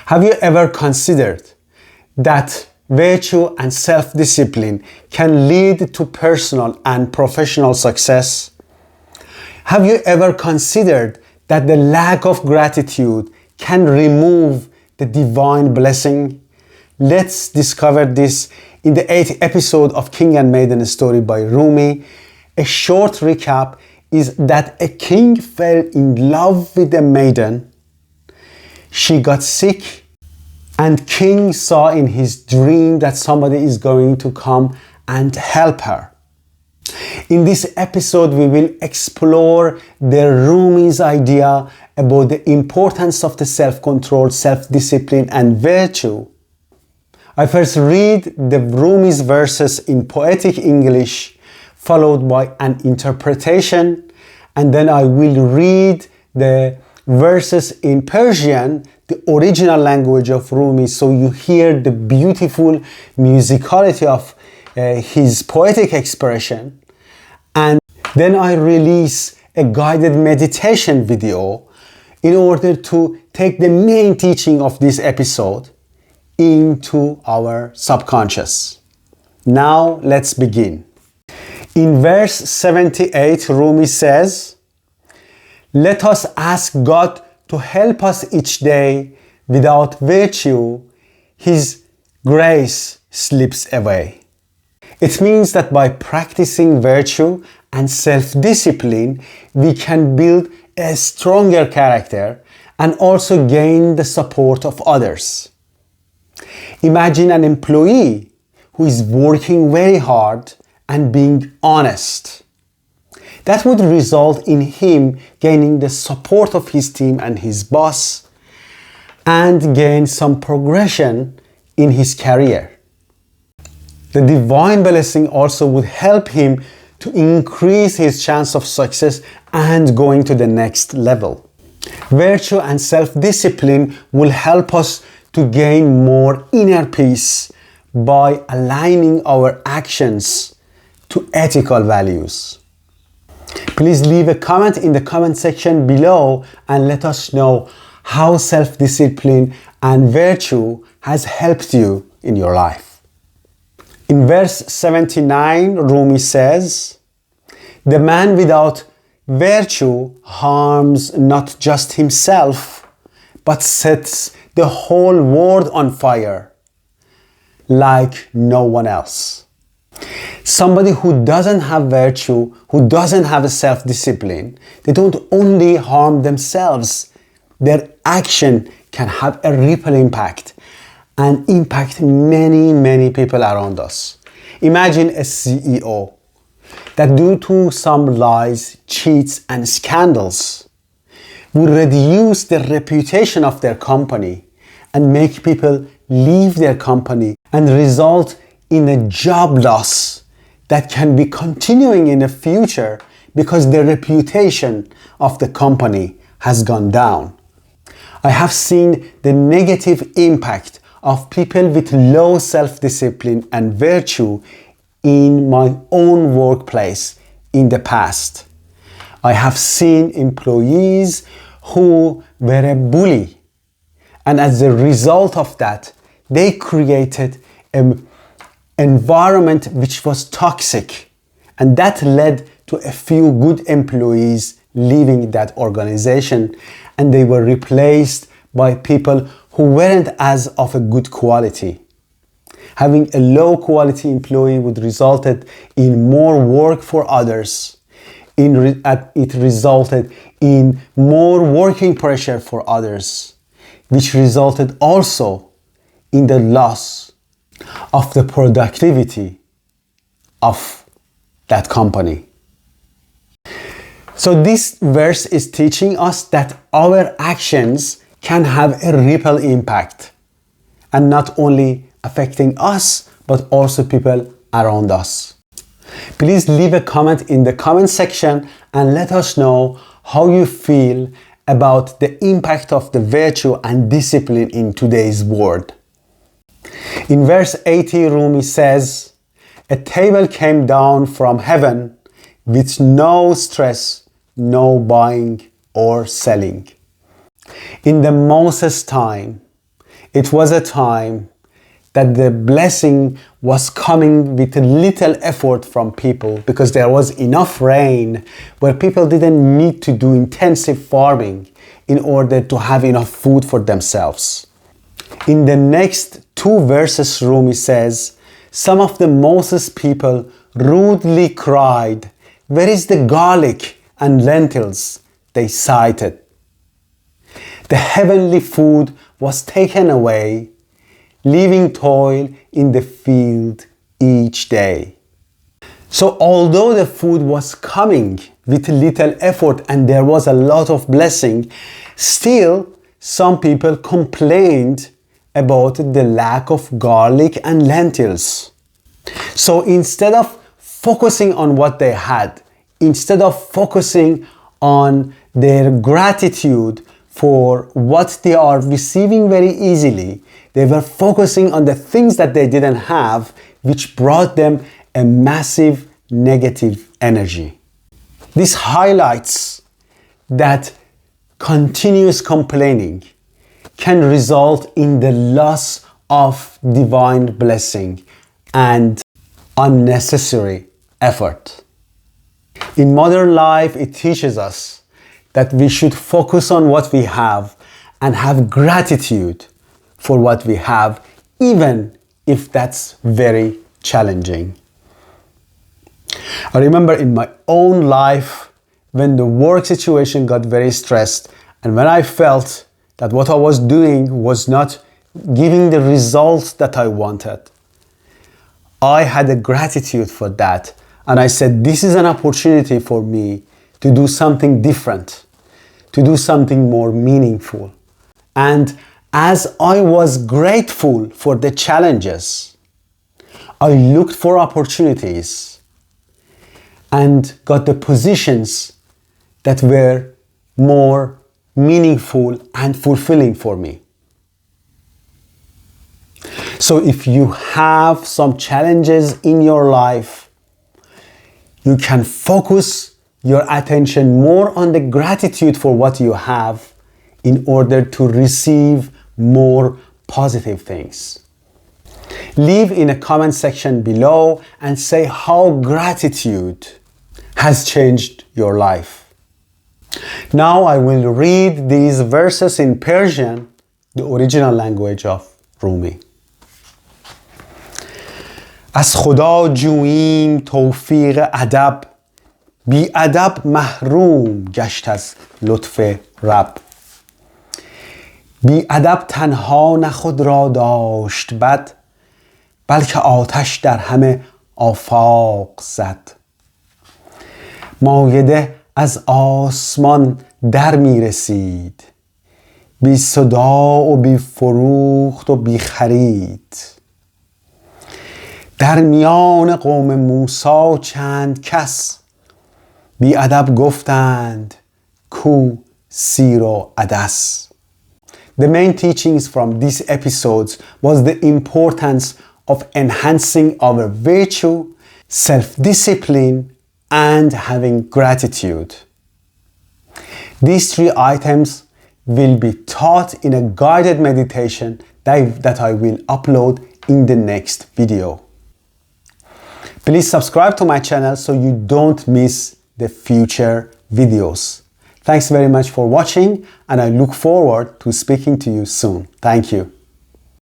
Have you ever considered that virtue and self-discipline can lead to personal and professional success? Have you ever considered that the lack of gratitude can remove the divine blessing? Let's discover this in the 8th episode of King and Maiden Story by Rumi. A short recap is that a king fell in love with a maiden. She got sick, and king saw in his dream that somebody is going to come and help her. In this episode, we will explore the Rumi's idea about the importance of the self-control, self-discipline, and virtue. I first read the Rumi's verses in poetic English, followed by an interpretation, and then I will read the verses in Persian, the original language of Rumi, so you hear the beautiful musicality of his poetic expression. And then I release a guided meditation video in order to take the main teaching of this episode into our subconscious. Now let's begin. In verse 78, Rumi says, "Let us ask God to help us each day. Without virtue, His grace slips away." It means that by practicing virtue and self-discipline, we can build a stronger character and also gain the support of others. Imagine an employee who is working very hard and being honest. That would result in him gaining the support of his team and his boss and gain some progression in his career. The divine blessing also would help him to increase his chance of success and going to the next level. Virtue and self-discipline will help us to gain more inner peace by aligning our actions to ethical values. Please leave a comment in the comment section below and let us know how self-discipline and virtue has helped you in your life. In verse 79, Rumi says, "The man without virtue harms not just himself, but sets the whole world on fire like no one else." Somebody who doesn't have virtue, who doesn't have a self-discipline, they don't only harm themselves, their action can have a ripple impact and impact many people around us. Imagine a CEO that due to some lies, cheats, and scandals would reduce the reputation of their company and make people leave their company and result in a job loss that can be continuing in the future because the reputation of the company has gone down. I have seen the negative impact of people with low self-discipline and virtue in my own workplace in the past. I have seen employees who were a bully, and as a result of that, they created an environment which was toxic, and that led to a few good employees leaving that organization, and they were replaced by people who weren't as of a good quality. Having a low quality employee would result in more work for others. It resulted in more working pressure for others, which resulted also in the loss of the productivity of that company. So this verse is teaching us that our actions can have a ripple impact, and not only affecting us, but also people around us. Please leave a comment in the comment section and let us know how you feel about the impact of the virtue and discipline in today's world. In verse 80, Rumi says, "A table came down from heaven with no stress, no buying or selling. In the Moses time, It was a time that the blessing was coming with little effort from people because there was enough rain where people didn't need to do intensive farming in order to have enough food for themselves. In the next 2 verses, Rumi says, some of the Moses people rudely cried, "Where is the garlic and lentils they cited?" The heavenly food was taken away, leaving toil in the field each day. So although the food was coming with little effort and there was a lot of blessing, still some people complained about the lack of garlic and lentils. So instead of focusing on what they had, instead of focusing on their gratitude for what they are receiving very easily, they were focusing on the things that they didn't have, which brought them a massive negative energy. This highlights that continuous complaining can result in the loss of divine blessing and unnecessary effort. In modern life, it teaches us that we should focus on what we have and have gratitude for what we have, even if that's very challenging. I remember in my own life when the work situation got very stressed and when I felt that what I was doing was not giving the results that I wanted, I had a gratitude for that, and I said, this is an opportunity for me to do something different, to do something more meaningful. And as I was grateful for the challenges, I looked for opportunities and got the positions that were more meaningful and fulfilling for me. So if you have some challenges in your life, you can focus your attention more on the gratitude for what you have in order to receive more positive things. Leave in a comment section below and say how gratitude has changed your life. Now I will read these verses in Persian, the original language of Rumi. از خدا جوییم توفیق ادب، بی ادب محروم گشت از لطف رب. بی ادب تنها نه خود را داشت بد، بلکه آتش در همه آفاق زد. مایده از آسمان در می رسید، بی صدا و بی فروخت و بی خرید. در میان قوم موسی چند کس، بی ادب گفتند کو سیر و عدس. The main teachings from these episodes was the importance of enhancing our virtue, self-discipline, and having gratitude. These 3 items will be taught in a guided meditation that I will upload in the next video. Please subscribe to my channel so you don't miss the future videos. Thanks very much for watching, and I look forward to speaking to you soon. Thank you.